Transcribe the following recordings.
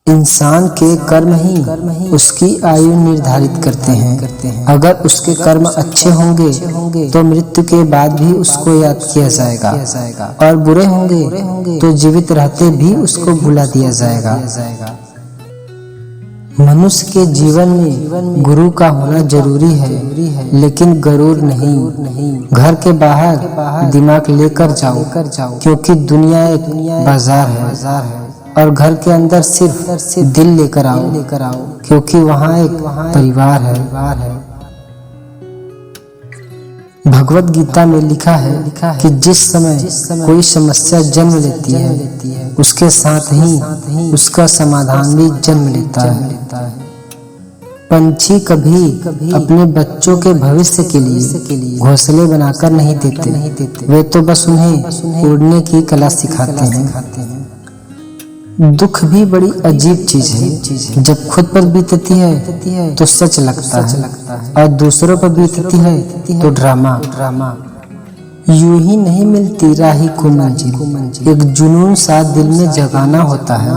इंसान के कर्म ही उसकी आयु निर्धारित करते हैं। अगर उसके कर्म अच्छे होंगे तो मृत्यु के बाद भी उसको याद किया जाएगा, और बुरे होंगे तो जीवित रहते भी उसको भुला दिया जाएगा। मनुष्य के जीवन में गुरु का होना जरूरी है, लेकिन गरूर नहीं। घर के बाहर दिमाग लेकर जाओ, क्योंकि दुनिया एक बाजार है, और घर के अंदर सिर्फ दिल लेकर आओ, क्योंकि वहाँ एक परिवार है। भगवत गीता में लिखा है कि जिस समय कोई समस्या जन्म लेती है, उसके साथ ही उसका समाधान भी जन्म लेता है। पंछी कभी अपने बच्चों के भविष्य के लिए घोंसले बनाकर नहीं देते, वे तो बस उन्हें उड़ने की कला सिखाते हैं। दुख भी बड़ी अजीब चीज है। जब खुद पर बीतती है तो सच लगता है, और दूसरों पर बीतती है तो ड्रामा। यूं ही नहीं मिलती राही को मंजिल, एक जुनून सा दिल में जगाना होता है।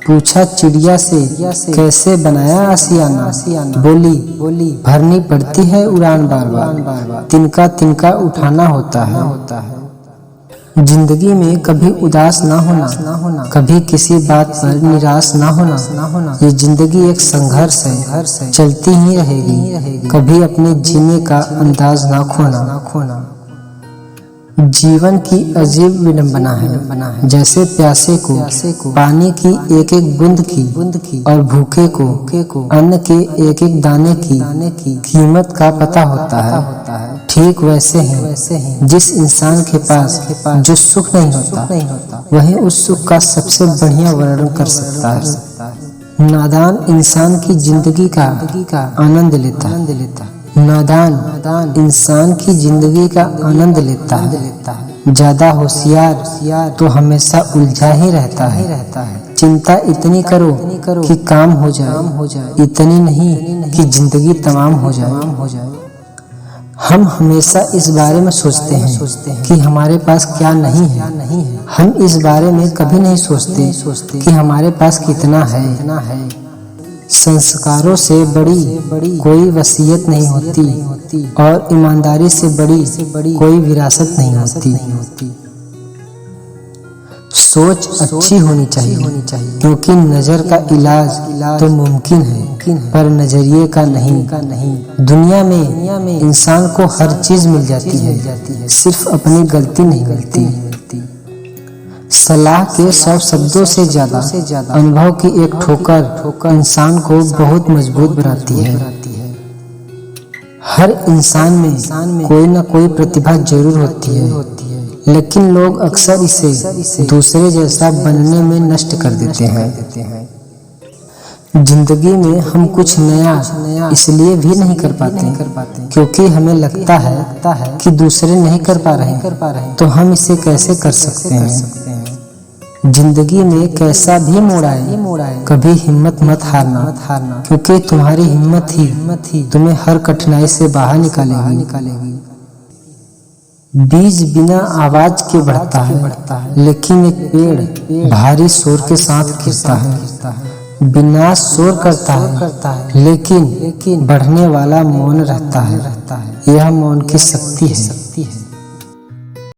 पूछा चिड़िया से कैसे बनाया आशियाना, बोली भरनी पड़ती है उड़ान बार बार, तिनका उठाना होता है। जिंदगी में कभी उदास ना होना, कभी किसी बात पर निराश ना होना। ये जिंदगी एक संघर्ष है, चलती ही रहेगी। कभी अपने जीने का अंदाज ना खोना। जीवन की अजीब विडंबना है, जैसे प्यासे को पानी की एक एक बूंद की और भूखे को अन्न के एक एक दाने की कीमत का पता होता है। ठीक वैसे ही जिस इंसान के पास जो सुख नहीं होता, वही उस सुख का सबसे बढ़िया वर्णन कर सकता है। नादान इंसान की जिंदगी का आनंद लेता है। नादान इंसान की जिंदगी का आनंद लेता है। ज्यादा होशियार तो हमेशा उलझा ही रहता है। चिंता इतनी करो कि काम हो जाए, इतनी नहीं कि जिंदगी तमाम हो जाए। हम हमेशा इस बारे में सोचते हैं कि हमारे पास क्या नहीं है। हम इस बारे में कभी नहीं सोचते कि हमारे पास कितना है। संस्कारों से बड़ी कोई वसीयत नहीं होती, और ईमानदारी से बड़ी कोई विरासत नहीं होती। सोच अच्छी होनी चाहिए, क्योंकि नजर का इलाज तो मुमकिन है, पर नजरिए का नहीं। दुनिया में इंसान को हर चीज मिल जाती है, सिर्फ अपनी गलती नहीं मिलती। सलाह के 100 शब्दों से ज्यादा अनुभव की एक ठोकर इंसान को बहुत मजबूत बनाती है। हर इंसान में कोई न कोई प्रतिभा जरूर होती है, लेकिन लोग अक्सर इसे दूसरे जैसा बनने में नष्ट कर देते हैं। जिंदगी में हम कुछ नया इसलिए भी नहीं कर पाते क्योंकि हमें लगता है कि दूसरे नहीं कर पा रहे, तो हम इसे कैसे कर सकते हैं। जिंदगी में कैसा भी मोड़ आए, कभी हिम्मत मत हारना, क्योंकि तुम्हारी हिम्मत ही तुम्हें हर कठिनाई से बाहर निकालेगी। बीज बिना आवाज के बढ़ता है, लेकिन एक पेड़ भारी शोर के साथ गिरता है। विनाश शोर करता है, लेकिन बढ़ने वाला मौन रहता है। यह मौन की शक्ति है।